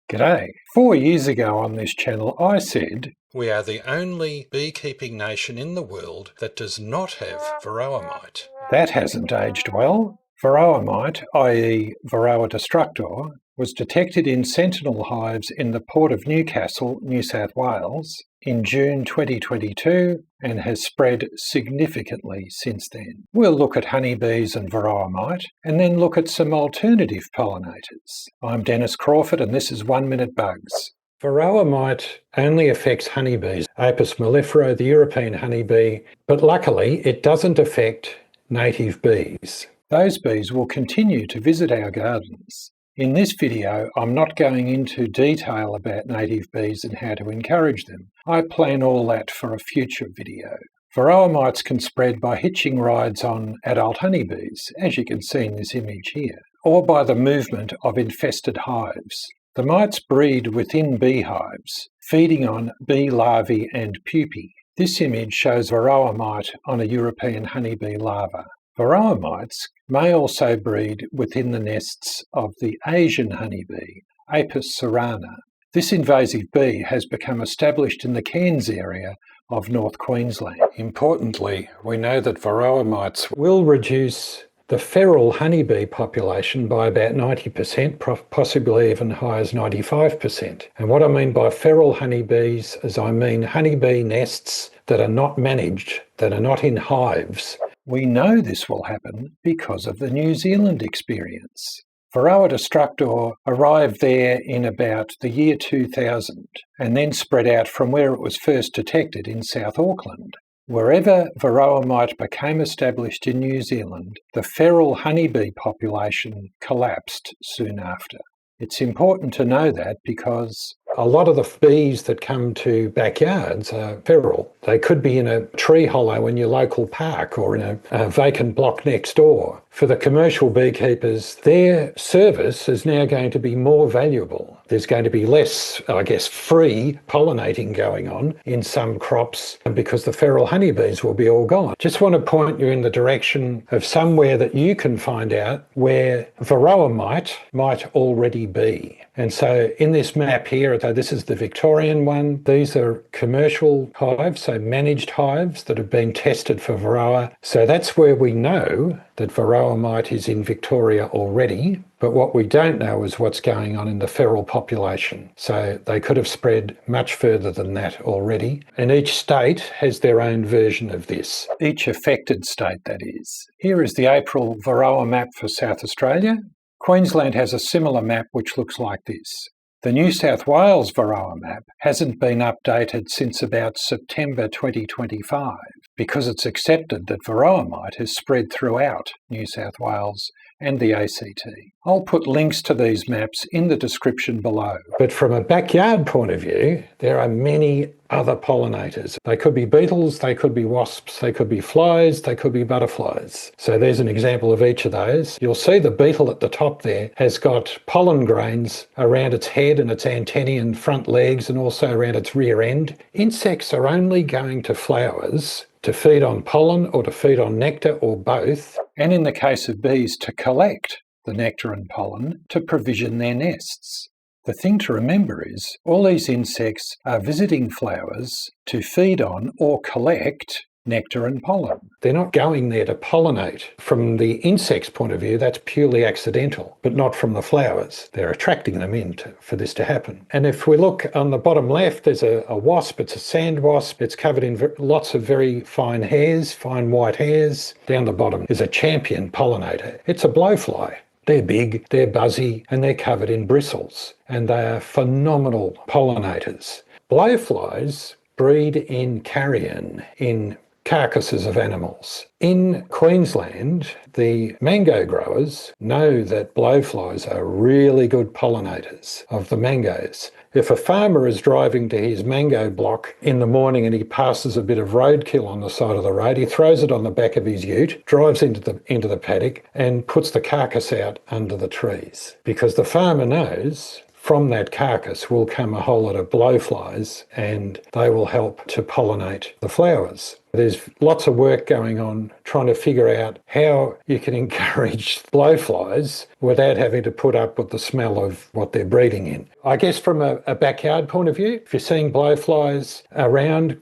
G'day. 4 years ago on this channel I said, We are the only beekeeping nation in the world that does not have Varroa mite. that hasn't aged well. Varroa mite, i.e. Varroa destructor, was detected in sentinel hives in the port of Newcastle, New South Wales in June 2022 and has spread significantly since then. We'll look at honeybees and Varroa mite and then look at some alternative pollinators. I'm Dennis Crawford and this is 1 Minute Bugs. Varroa mite only affects honeybees, Apis mellifera, the European honeybee, but luckily it doesn't affect native bees. Those bees will continue to visit our gardens. In this video, I'm not going into detail about native bees and how to encourage them. I plan all that for a future video. Varroa mites can spread by hitching rides on adult honeybees, as you can see in this image here, or by the movement of infested hives. The mites breed within beehives, feeding on bee larvae and pupae. This image shows Varroa mite on a European honeybee larva. Varroa mites may also breed within the nests of the Asian honeybee, Apis cerana. This invasive bee has become established in the Cairns area of North Queensland. Importantly, we know that Varroa mites will reduce the feral honeybee population by about 90%, possibly even high as 95%. And what I mean by feral honeybees is I mean honeybee nests that are not managed, that are not in hives. We know this will happen because of the New Zealand experience. Varroa destructor arrived there in about the year 2000 and then spread out from where it was first detected in South Auckland. Wherever Varroa mite became established in New Zealand, the feral honeybee population collapsed soon after. It's important to know that because a lot of the bees that come to backyards are feral. They could be in a tree hollow in your local park or in a vacant block next door. For the commercial beekeepers, their service is now going to be more valuable. There's going to be less, free pollinating going on in some crops because the feral honeybees will be all gone. Just want to point you in the direction of somewhere that you can find out where Varroa mite might already be. And so in this map here, this is the Victorian one. These are commercial hives, so managed hives that have been tested for Varroa. So that's where we know that Varroa mite is in Victoria already, but what we don't know is what's going on in the feral population. So they could have spread much further than that already, and each state has their own version of this. Each affected state, that is. Here is the April Varroa map for South Australia. Queensland has a similar map which looks like this. The New South Wales Varroa map hasn't been updated since about September 2025 because it's accepted that Varroa mite has spread throughout New South Wales and the ACT. I'll put links to these maps in the description below. But from a backyard point of view, there are many other pollinators. They could be beetles, they could be wasps, they could be flies, they could be butterflies. So there's an example of each of those. You'll see the beetle at the top there has got pollen grains around its head and its antennae and front legs and also around its rear end. Insects are only going to flowers to feed on pollen or to feed on nectar or both, and in the case of bees to collect the nectar and pollen to provision their nests. The thing to remember is all these insects are visiting flowers to feed on or collect nectar and pollen. They're not going there to pollinate. From the insect's point of view, that's purely accidental, but not from the flowers. They're attracting them in for this to happen. And if we look on the bottom left, there's a wasp. It's a sand wasp. It's covered in lots of very fine hairs, fine white hairs. Down the bottom is a champion pollinator. It's a blowfly. They're big, they're buzzy, and they're covered in bristles. And they are phenomenal pollinators. Blowflies breed in carrion, in carcasses of animals. In Queensland, the mango growers know that blowflies are really good pollinators of the mangoes. If a farmer is driving to his mango block in the morning and he passes a bit of roadkill on the side of the road, he throws it on the back of his ute, drives into the paddock and puts the carcass out under the trees. Because the farmer knows from that carcass will come a whole lot of blowflies and they will help to pollinate the flowers. There's lots of work going on trying to figure out how you can encourage blowflies without having to put up with the smell of what they're breeding in. I guess from a backyard point of view, if you're seeing blowflies around,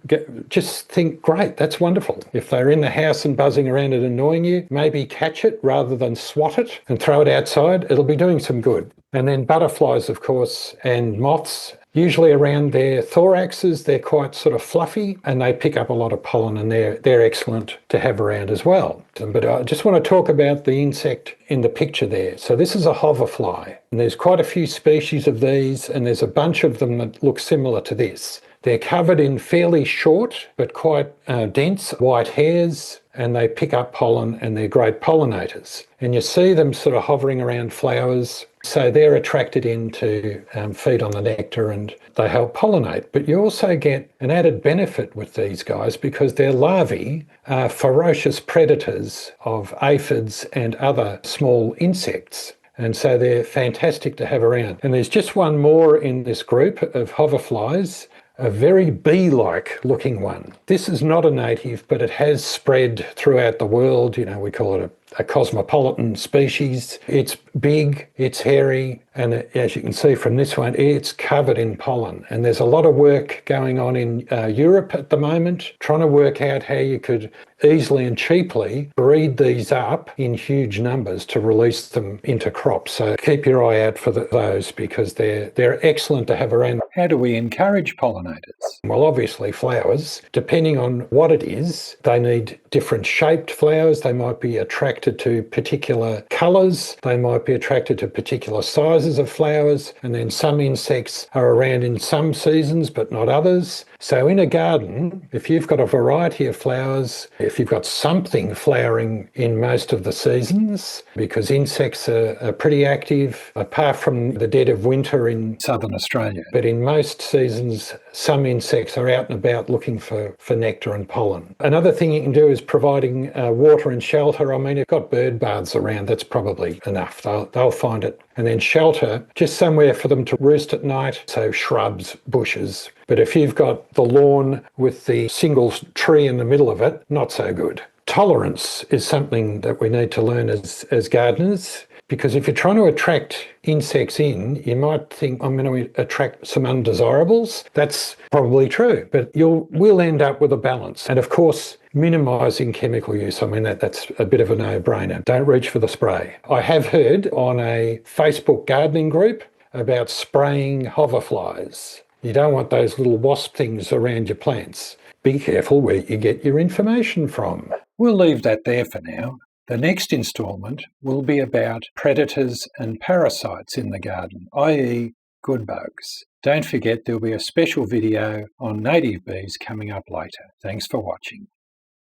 just think, great, that's wonderful. If they're in the house and buzzing around and annoying you, maybe catch it rather than swat it and throw it outside. It'll be doing some good. And then butterflies, of course, and moths, usually around their thoraxes, they're quite sort of fluffy and they pick up a lot of pollen, and they're excellent to have around as well. But I just want to talk about the insect in the picture there. So this is a hoverfly, and there's quite a few species of these, and there's a bunch of them that look similar to this. They're covered in fairly short but quite dense white hairs, and they pick up pollen, and they're great pollinators. And you see them sort of hovering around flowers, so they're attracted in to feed on the nectar and they help pollinate. But you also get an added benefit with these guys because their larvae are ferocious predators of aphids and other small insects. And so they're fantastic to have around. And there's just one more in this group of hoverflies, a very bee-like looking one. This is not a native, but it has spread throughout the world. You know, we call it a cosmopolitan species. It's big, it's hairy, and as you can see from this one, it's covered in pollen. And there's a lot of work going on in Europe at the moment, trying to work out how you could easily and cheaply breed these up in huge numbers to release them into crops. So keep your eye out for those because they're excellent to have around. How do we encourage pollinators? Well, obviously flowers, depending on what it is, they need different shaped flowers. They might be attracted to particular colours. They might be attracted to particular sizes of flowers. And then some insects are around in some seasons, but not others. So in a garden, if you've got a variety of flowers, if you've got something flowering in most of the seasons, because insects are pretty active, apart from the dead of winter in Southern Australia. But in most seasons, some insects are out and about looking for nectar and pollen. Another thing you can do is providing water and shelter. I mean, if you've got bird baths around, that's probably enough. They'll find it. And then shelter, just somewhere for them to roost at night, so shrubs, bushes. But if you've got the lawn with the single tree in the middle of it, not so good. Tolerance is something that we need to learn as gardeners, because if you're trying to attract insects in, you might think, I'm going to attract some undesirables. That's probably true, but we'll end up with a balance. And of course, minimising chemical use. I mean, that's a bit of a no-brainer. Don't reach for the spray. I have heard on a Facebook gardening group about spraying hoverflies. You don't want those little wasp things around your plants. Be careful where you get your information from. We'll leave that there for now. The next instalment will be about predators and parasites in the garden, i.e. good bugs. Don't forget there'll be a special video on native bees coming up later. Thanks for watching.